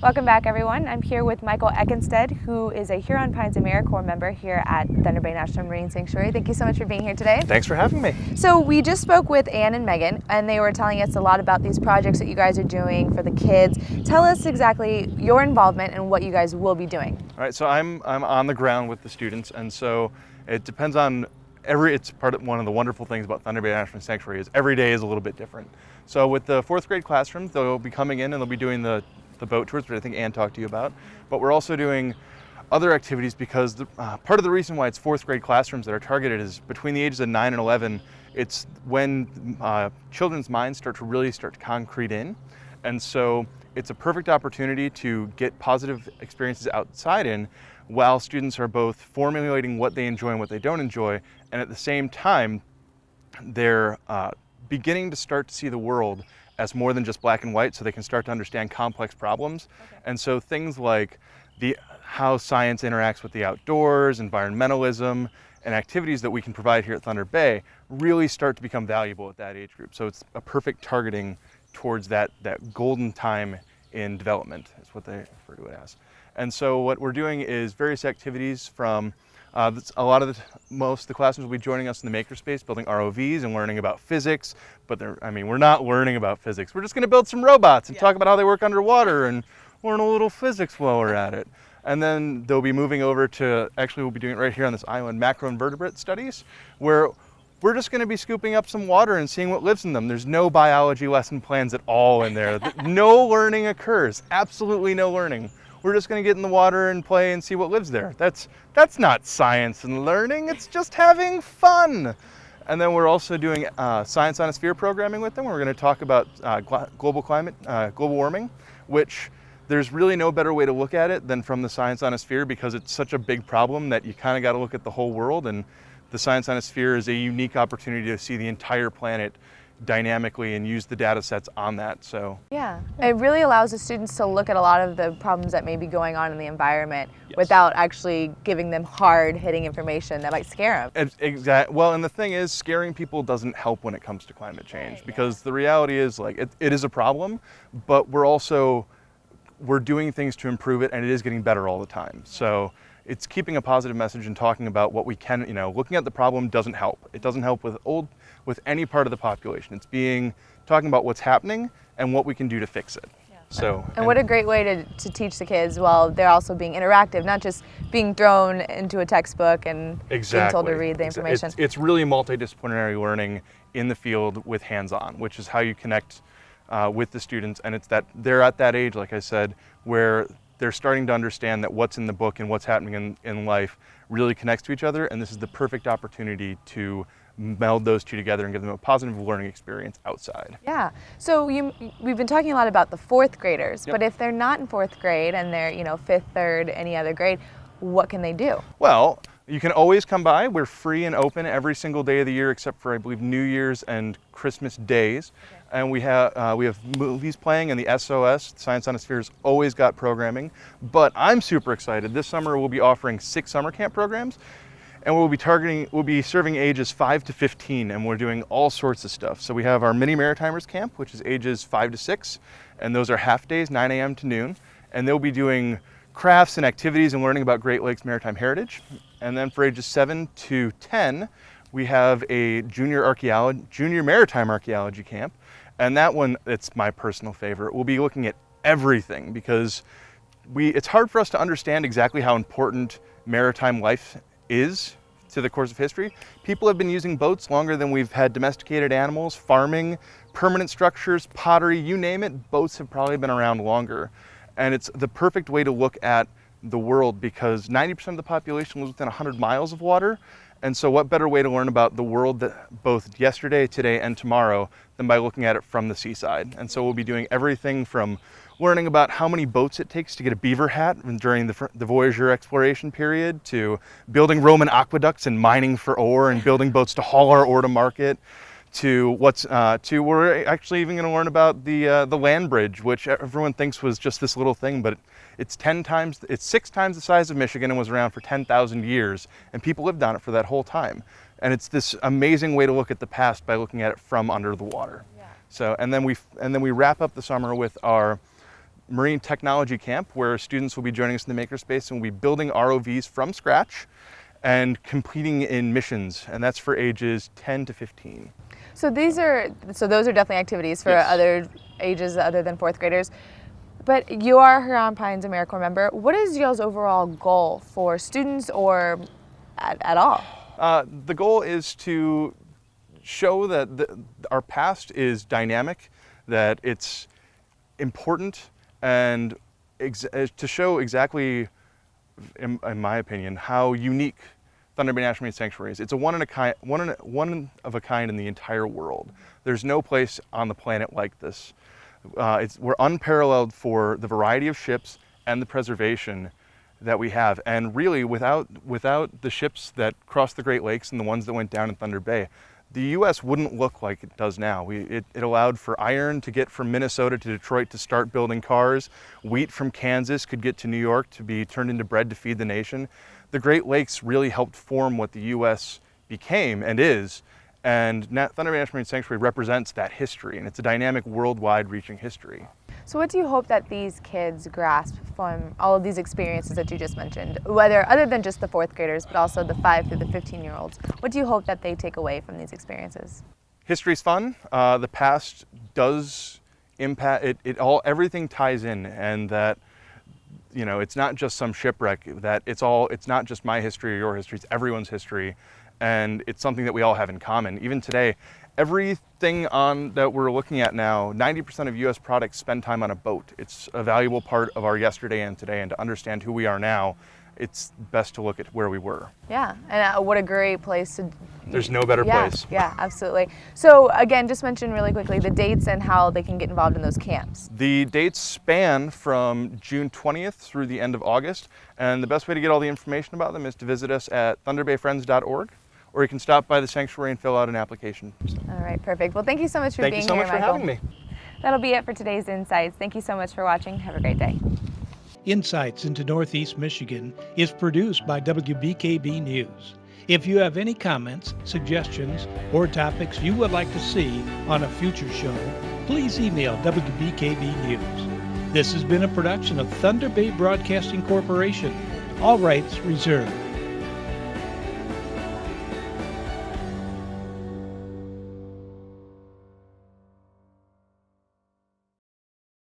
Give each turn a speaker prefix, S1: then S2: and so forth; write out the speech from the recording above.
S1: Welcome back, everyone. I'm here with Michael Eckenstead, who is a Huron Pines AmeriCorps member here at Thunder Bay National Marine Sanctuary. Thank you so much for being here today.
S2: Thanks for having me.
S1: So we just spoke with Ann and Megan, and they were telling us a lot about these projects that you guys are doing for the kids. Tell us exactly your involvement and what you guys will be doing.
S2: All right, so I'm on the ground with the students, and so it depends on it's part of one of the wonderful things about Thunder Bay National Sanctuary is every day is a little bit different. So with the fourth grade classrooms, they'll be coming in and they'll be doing the boat tours, which I think Ann talked to you about. But we're also doing other activities because part of the reason why it's fourth grade classrooms that are targeted is between the ages of 9 and 11, it's when children's minds start to concrete in. And so it's a perfect opportunity to get positive experiences outside in while students are both formulating what they enjoy and what they don't enjoy. And at the same time, they're beginning to start to see the world as more than just black and white, so they can start to understand complex problems. Okay. And so things like how science interacts with the outdoors, environmentalism, and activities that we can provide here at Thunder Bay really start to become valuable at that age group. So it's a perfect targeting towards that golden time in development, is what they refer to it as. And so what we're doing is various activities from most of the classrooms will be joining us in the makerspace, building ROVs and learning about physics. But we're not learning about physics. We're just going to build some robots and talk about how they work underwater and learn a little physics while we're at it. And then they'll be moving over to, actually we'll be doing it right here on this island, macroinvertebrate studies, where we're just going to be scooping up some water and seeing what lives in them. There's no biology lesson plans at all in there. No learning occurs, absolutely no learning. We're just going to get in the water and play and see what lives there. That's not science and learning, it's just having fun. And then we're also doing Science on a Sphere programming with them. We're going to talk about global warming, which there's really no better way to look at it than from the Science on a Sphere, because it's such a big problem that you kind of got to look at the whole world. And the Science on a Sphere is a unique opportunity to see the entire planet dynamically and use the data sets on that. So yeah,
S1: it really allows the students to look at a lot of the problems that may be going on in the environment. Yes. Without actually giving them hard-hitting information that might scare them.
S2: Exactly. Well, and the thing is, scaring people doesn't help when it comes to climate change, because the reality is, like, it is a problem, but we're doing things to improve it, and it is getting better all the time. So it's keeping a positive message and talking about what we can, looking at the problem doesn't help. It doesn't help with any part of the population. It's talking about what's happening and what we can do to fix it. Yeah. So,
S1: and what a great way to teach the kids while they're also being interactive, not just being thrown into a textbook and being told to read the information.
S2: It's really multidisciplinary learning in the field with hands-on, which is how you connect with the students. And it's that they're at that age, like I said, where they're starting to understand that what's in the book and what's happening in life really connects to each other, and this is the perfect opportunity to meld those two together and give them a positive learning experience outside.
S1: Yeah. So we've been talking a lot about the fourth graders, But if they're not in fourth grade and they're fifth, third, any other grade, what can they do?
S2: Well, you can always come by. We're free and open every single day of the year except for, I believe, New Year's and Christmas days. Okay. And we have movies playing, and the SOS, Science on a Sphere, has always got programming. But I'm super excited. This summer we'll be offering 6 summer camp programs, and we'll be serving ages 5 to 15, and we're doing all sorts of stuff. So we have our Mini Maritimers Camp, which is ages 5 to 6, and those are half days, 9 a.m. to noon, and they'll be doing crafts and activities and learning about Great Lakes maritime heritage. And then for ages 7 to 10, we have a junior maritime archaeology camp, and that one, it's my personal favorite. We'll be looking at everything, because it's hard for us to understand exactly how important maritime life is to the course of history. People have been using boats longer than we've had domesticated animals, farming, permanent structures, pottery, you name it, boats have probably been around longer. And it's the perfect way to look at the world, because 90% of the population lives within 100 miles of water. And so what better way to learn about the world that both yesterday, today, and tomorrow than by looking at it from the seaside. And so we'll be doing everything from learning about how many boats it takes to get a beaver hat during the Voyager exploration period, to building Roman aqueducts and mining for ore and building boats to haul our ore to market, to we're actually even going to learn about the land bridge, which everyone thinks was just this little thing, but it's 6 times the size of Michigan and was around for 10,000 years, and people lived on it for that whole time. And it's this amazing way to look at the past by looking at it from under the water. Yeah. So, and then we wrap up the summer with our marine technology camp where students will be joining us in the makerspace and we'll be building ROVs from scratch and competing in missions, and that's for ages 10 to 15.
S1: So those are definitely activities for
S2: Yes.
S1: other ages other than fourth graders. But you are a Huron Pines AmeriCorps member. What is y'all's overall goal for students or at all?
S2: The goal is to show that our past is dynamic, that it's important, and to show exactly, in my opinion, how unique Thunder Bay National Marine Sanctuary is. It's a one of a kind in the entire world. There's no place on the planet like this. We're unparalleled for the variety of ships and the preservation that we have. And really, without the ships that crossed the Great Lakes and the ones that went down in Thunder Bay, the U.S. wouldn't look like it does now. It allowed for iron to get from Minnesota to Detroit to start building cars. Wheat from Kansas could get to New York to be turned into bread to feed the nation. The Great Lakes really helped form what the U.S. became and is. And Thunder Bay National Marine Sanctuary represents that history, and it's a dynamic, worldwide reaching history.
S1: So what do you hope that these kids grasp from all of these experiences that you just mentioned, whether other than just the fourth graders, but also the 5 through the 15-year-olds? What do you hope that they take away from these experiences? History's
S2: fun. The past does impact it. Everything ties in, and that, you know, it's not just some shipwreck. That it's not just my history or your history. It's everyone's history. And it's something that we all have in common. Even today, everything that we're looking at now, 90% of U.S. products spend time on a boat. It's a valuable part of our yesterday and today, and to understand who we are now, it's best to look at where we were.
S1: Yeah, and what a great place to...
S2: There's no better place.
S1: Yeah, absolutely. So again, just mention really quickly the dates and how they can get involved in those camps.
S2: The dates span from June 20th through the end of August, and the best way to get all the information about them is to visit us at thunderbayfriends.org. Or you can stop by the sanctuary and fill out an application.
S1: All right, perfect. Well, thank you so much for being here, Michael.
S2: Thank you so much for having me.
S1: That'll be it for today's Insights. Thank you so much for watching. Have a great day.
S3: Insights into Northeast Michigan is produced by WBKB News. If you have any comments, suggestions, or topics you would like to see on a future show, please email WBKB News. This has been a production of Thunder Bay Broadcasting Corporation. All rights reserved.